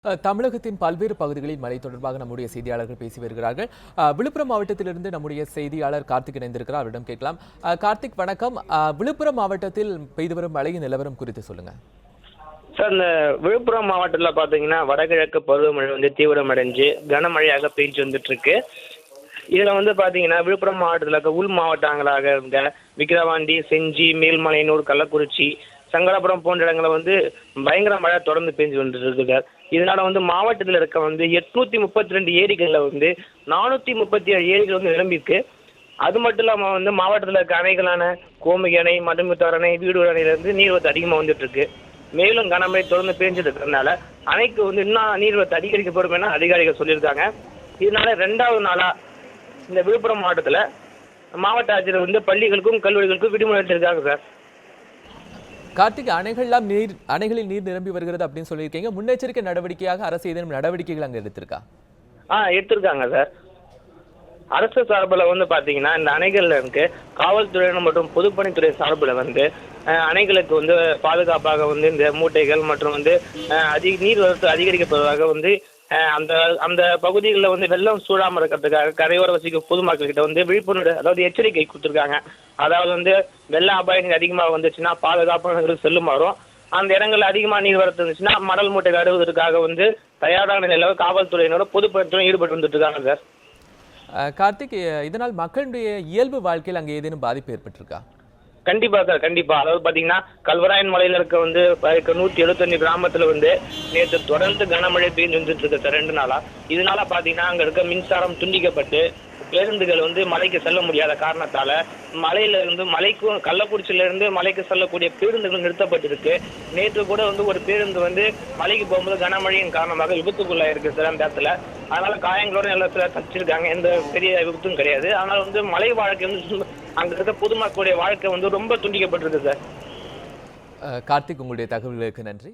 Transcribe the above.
தமிழகத்தின் பல்வேறு பகுதிகளில் மழை தொடர்பாக நம்முடைய செய்தியாளர்கள் பேசி வருகிறார்கள். விழுப்புரம் மாவட்டத்திலிருந்து நம்முடைய செய்தியாளர் கார்த்திக் இணைந்திருக்கிறார். அவரிடம் கேட்கலாம். கார்த்திக், வணக்கம். விழுப்புரம் மாவட்டத்தில் பெய்து வரும் மழையின் நிலவரம் குறித்து சொல்லுங்க. சார், இந்த விழுப்புரம் மாவட்டத்தில் பார்த்தீங்கன்னா வடகிழக்கு பருவமழை தீவிரமடைஞ்சு கனமழையாக பெய்ஞ்சு வந்துட்டு இருக்கு. இதில் பார்த்தீங்கன்னா விழுப்புரம் மாவட்டத்தில் இருக்க உள் மாவட்டங்களாக இருந்த விக்கிரவாண்டி, செஞ்சி, மேல்மலையனூர், கள்ளக்குறிச்சி, சங்கராபுரம் போன்ற இடங்களை பயங்கர மழை தொடர்ந்து பெஞ்சு வந்துட்டு இருக்குது. இதனால மாவட்டத்தில் இருக்க 832 ஏரிகளில் 437 ஏரிகள் நிரம்பியிருக்கு. அது மட்டும் இல்லாமல் மாவட்டத்தில் இருக்க அணைகளான கோமுகி அணை, மதுமுத்தாறு அணை, வீடூர் அணையிலிருந்து நீர்வரத்து அதிகமாக வந்துட்டு இருக்கு. மேலும் கனமழை தொடர்ந்து பெஞ்சு இருக்கிறதுனால அணைக்கு இன்னும் நீர்வரத்து அதிகரிக்கப்படும் என அதிகாரிகள் சொல்லியிருக்காங்க. இதனால 2வது நாளாக இந்த விழுப்புரம் மாவட்டத்தில் மாவட்ட ஆட்சியர் பள்ளிகளுக்கும் கல்லூரிகளுக்கும் விடுமுறை எடுத்திருக்காங்க சார். கார்த்திக், அணைகளில் நீர் நிரம்பி வருகிறது அப்படின்னு சொல்லியிருக்கீங்க. முன்னெச்சரிக்கை நடவடிக்கையாக அரசு ஏதேனும் நடவடிக்கைகள் அங்கே எடுத்திருக்கா? எடுத்திருக்காங்க சார். அரசு சார்பில் பார்த்தீங்கன்னா இந்த அணைகள்ல காவல்துறையினர் மற்றும் பொதுப்பணித்துறை சார்பில் அணைகளுக்கு பாதுகாப்பாக இந்த மூட்டைகள் மற்றும் நீர் வரத்து அதிகரிக்கப்படுவதாக அந்த அந்த பகுதிகளில் வெள்ளம் சூழாமல் இருக்கிறதுக்காக கரையோர வசிக்கும் பொதுமக்கள்கிட்ட விழிப்புணர்வு, அதாவது எச்சரிக்கை கொடுத்துருக்காங்க. அதாவது வெள்ள அபாய நீர் அதிகமாக வந்துச்சுன்னா பாதுகாப்பான செல்லுமாறும், அந்த இடங்கள்ல அதிகமாக நீர் வரத்து இருந்துச்சுன்னா மணல் மூட்டை அடுவதற்காக தயாரான நிலையில் காவல்துறையினரும் பொதுப்பணித்துறையும் ஈடுபட்டு வந்துட்டு இருக்காங்க சார். கார்த்திக், இதனால் மக்களுடைய இயல்பு வாழ்க்கையில் அங்கே ஏதேனும் பாதிப்பு ஏற்பட்டிருக்கா? கண்டிப்பா சார், கண்டிப்பா. அதாவது பாத்தீங்கன்னா கல்வராயன் மலையில இருக்க 175 கிராமத்துல நேற்று தொடர்ந்து கனமழை பெய்து வந்துட்டு இருக்கு சார் 2 நாளா. இதனால பாத்தீங்கன்னா அங்க இருக்க மின்சாரம் துண்டிக்கப்பட்டு பேருந்துகள் மலைக்கு செல்ல முடியாத காரணத்தால மலையில மலைக்கும் கள்ளக்குறிச்சியில இருந்து மலைக்கு செல்லக்கூடிய பேருந்துகள் நிறுத்தப்பட்டிருக்கு. நேற்று கூட ஒரு பேருந்து மலைக்கு போகும்போது கனமழையின் காரணமாக விபத்துக்குள்ளாயிருக்கு சார் அந்த இடத்துல. அதனால காயங்களோட எல்லாத்துல தச்சிருக்காங்க, எந்த பெரிய விபத்தும் கிடையாது. அதனால மலை வாழ்க்கை அங்க இருக்க பொதுமக்களுடைய வாழ்க்கை ரொம்ப துண்டிக்கப்பட்டிருக்கு சார். கார்த்திக், உங்களுடைய தகவல்களுக்கு நன்றி.